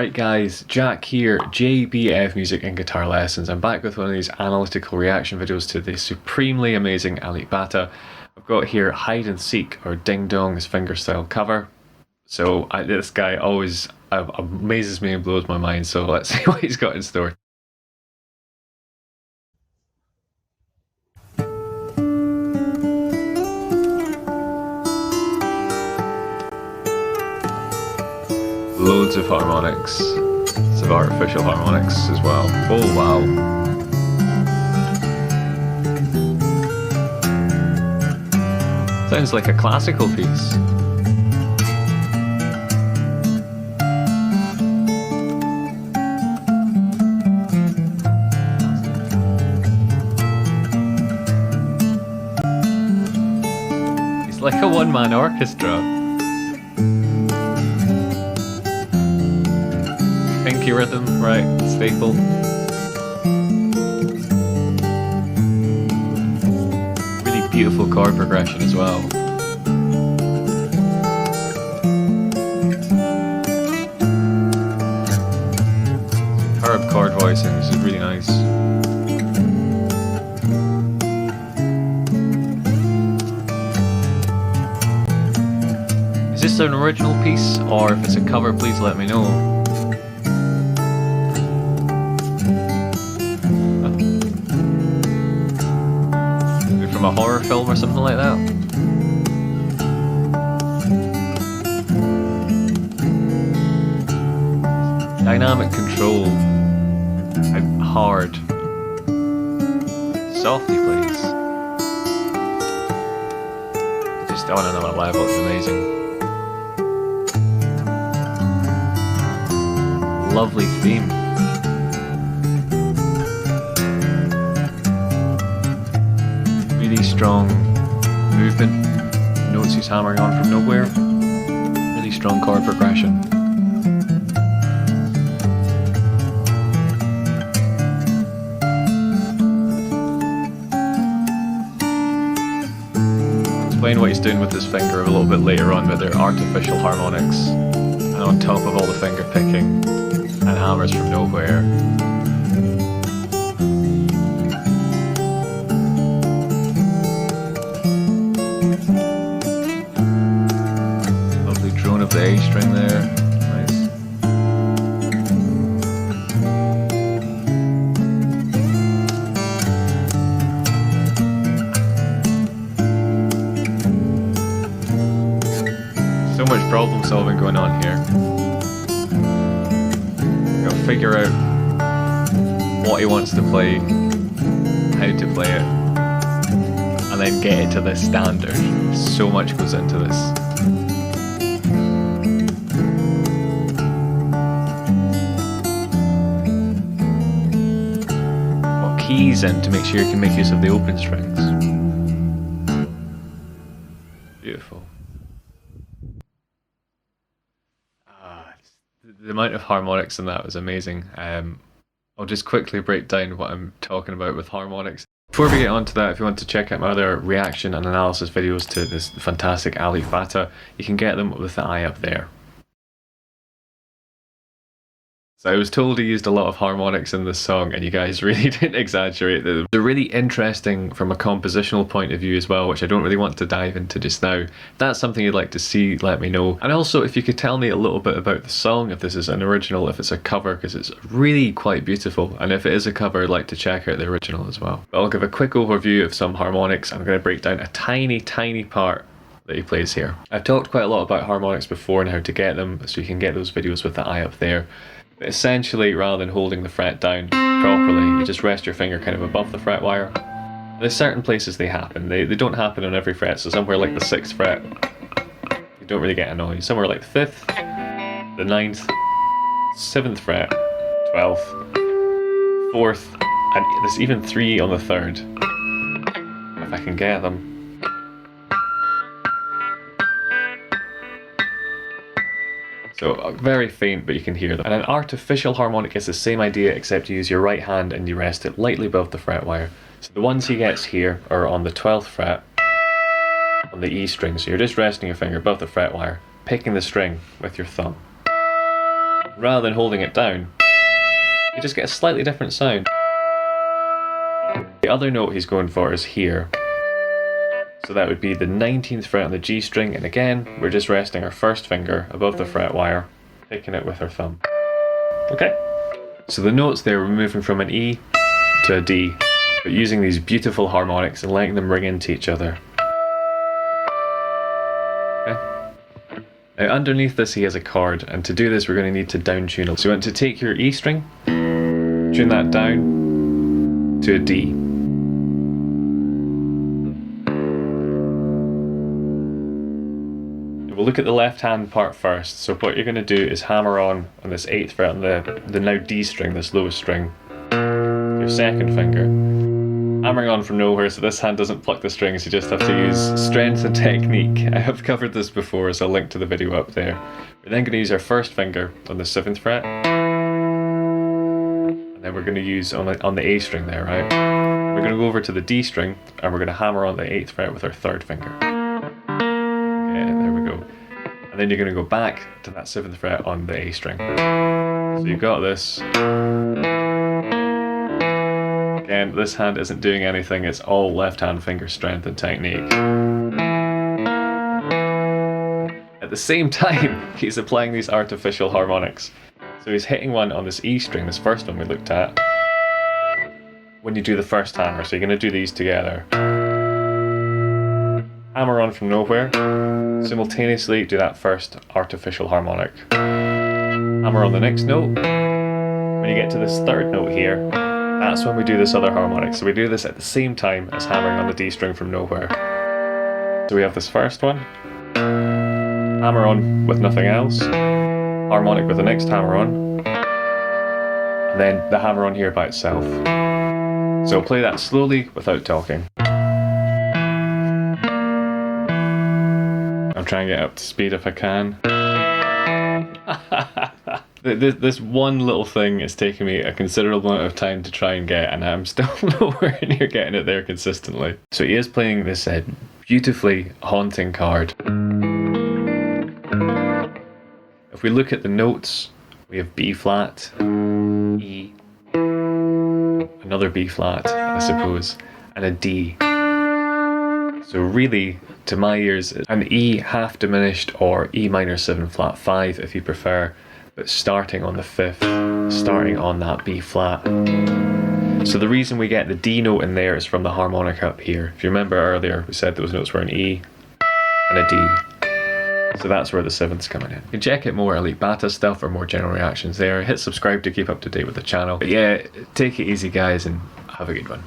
Right guys, Jack here, JBF Music and Guitar Lessons. I'm back with one of these analytical reaction videos to the supremely amazing Alip Bata. I've got here Hide and Seek, or Ding Dong's fingerstyle cover. So this guy always amazes me and blows my mind, so let's see what he's got in store. Loads of harmonics, some artificial harmonics as well. Oh wow. Sounds like a classical piece. It's like a one-man orchestra. Pinky rhythm, right, staple. Really beautiful chord progression as well. Superb chord voicing, this is really nice. Is this an original piece, or if it's a cover, please let me know. From a horror film or something like that. Dynamic control. How hard. Softly plays. Just on another level, it's amazing. Lovely theme. Really strong movement, notes he's hammering on from nowhere, really strong chord progression. I'll explain what he's doing with his finger a little bit later on, but they're artificial harmonics, and on top of all the finger picking and hammers from nowhere. Of the A string there, nice. So much problem solving going on here. Gotta figure out what he wants to play, how to play it, and then get it to this standard. So much goes into this. Keys in to make sure you can make use of the open strings. Beautiful. The amount of harmonics in that was amazing. I'll just quickly break down what I'm talking about with harmonics. Before we get on to that, if you want to check out my other reaction and analysis videos to this fantastic Alip Bata, you can get them with the eye up there. So I was told he used a lot of harmonics in this song, and you guys really didn't exaggerate. They're really interesting from a compositional point of view as well, which I don't really want to dive into just now. If that's something you'd like to see, let me know. And also, if you could tell me a little bit about the song, if this is an original, if it's a cover, because it's really quite beautiful. And if it is a cover, I'd like to check out the original as well. But I'll give a quick overview of some harmonics. I'm going to break down a tiny part that he plays here. I've talked quite a lot about harmonics before and how to get them, so you can get those videos with the eye up there. But essentially, rather than holding the fret down properly, you just rest your finger kind of above the fret wire. There's certain places they happen. They don't happen on every fret, so somewhere like the 6th fret, you don't really get a noise. Somewhere like the 5th, the 9th, 7th fret, 12th, 4th, and there's even 3 on the 3rd, if I can get them. So very faint, but you can hear them. And an artificial harmonic is the same idea, except you use your right hand and you rest it lightly above the fret wire. So the ones he gets here are on the 12th fret, on the E string. So you're just resting your finger above the fret wire, picking the string with your thumb. Rather than holding it down, you just get a slightly different sound. The other note he's going for is here. So that would be the 19th fret on the G string, and again, we're just resting our first finger above the fret wire, picking it with our thumb. Okay? So the notes there, we're moving from an E to a D, but using these beautiful harmonics and letting them ring into each other. Okay? Now underneath this he has a chord, and to do this we're going to need to down tune it. So you want to take your E string, tune that down to a D. We'll look at the left hand part first. So what you're going to do is hammer on this 8th fret on the now D string, this lowest string, your second finger. Hammering on from nowhere, so this hand doesn't pluck the strings, you just have to use strength and technique. I have covered this before, so I'll link to the video up there. We're then going to use our first finger on the 7th fret, and then we're going to use on the A string there, right? We're going to go over to the D string, and we're going to hammer on the 8th fret with our 3rd finger. And then you're going to go back to that 7th fret on the A string. So you've got this. Again, this hand isn't doing anything, it's all left hand finger strength and technique. At the same time, he's applying these artificial harmonics. So he's hitting one on this E string, this first one we looked at, when you do the first hammer. So you're going to do these together. Hammer on from nowhere. Simultaneously do that first artificial harmonic. Hammer on the next note. When you get to this 3rd note here, that's when we do this other harmonic. So we do this at the same time as hammering on the D string from nowhere. So we have this first one. Hammer on with nothing else. Harmonic with the next hammer on. And then the hammer on here by itself. So I'll play that slowly without talking. I'll try and get up to speed if I can. This one little thing is taking me a considerable amount of time to try and get, and I'm still nowhere near getting it there consistently. So he is playing this beautifully haunting chord. If we look at the notes, we have B flat, E, another B flat, I suppose, and a D. So really, to my ears, an E half diminished or E minor 7 flat 5 if you prefer, but starting on the 5th, starting on that B flat. So the reason we get the D note in there is from the harmonic up here. If you remember earlier, we said those notes were an E and a D. So that's where the 7th's coming in. You can check out more Alip Bata stuff for more general reactions there. Hit subscribe to keep up to date with the channel. But yeah, take it easy guys and have a good one.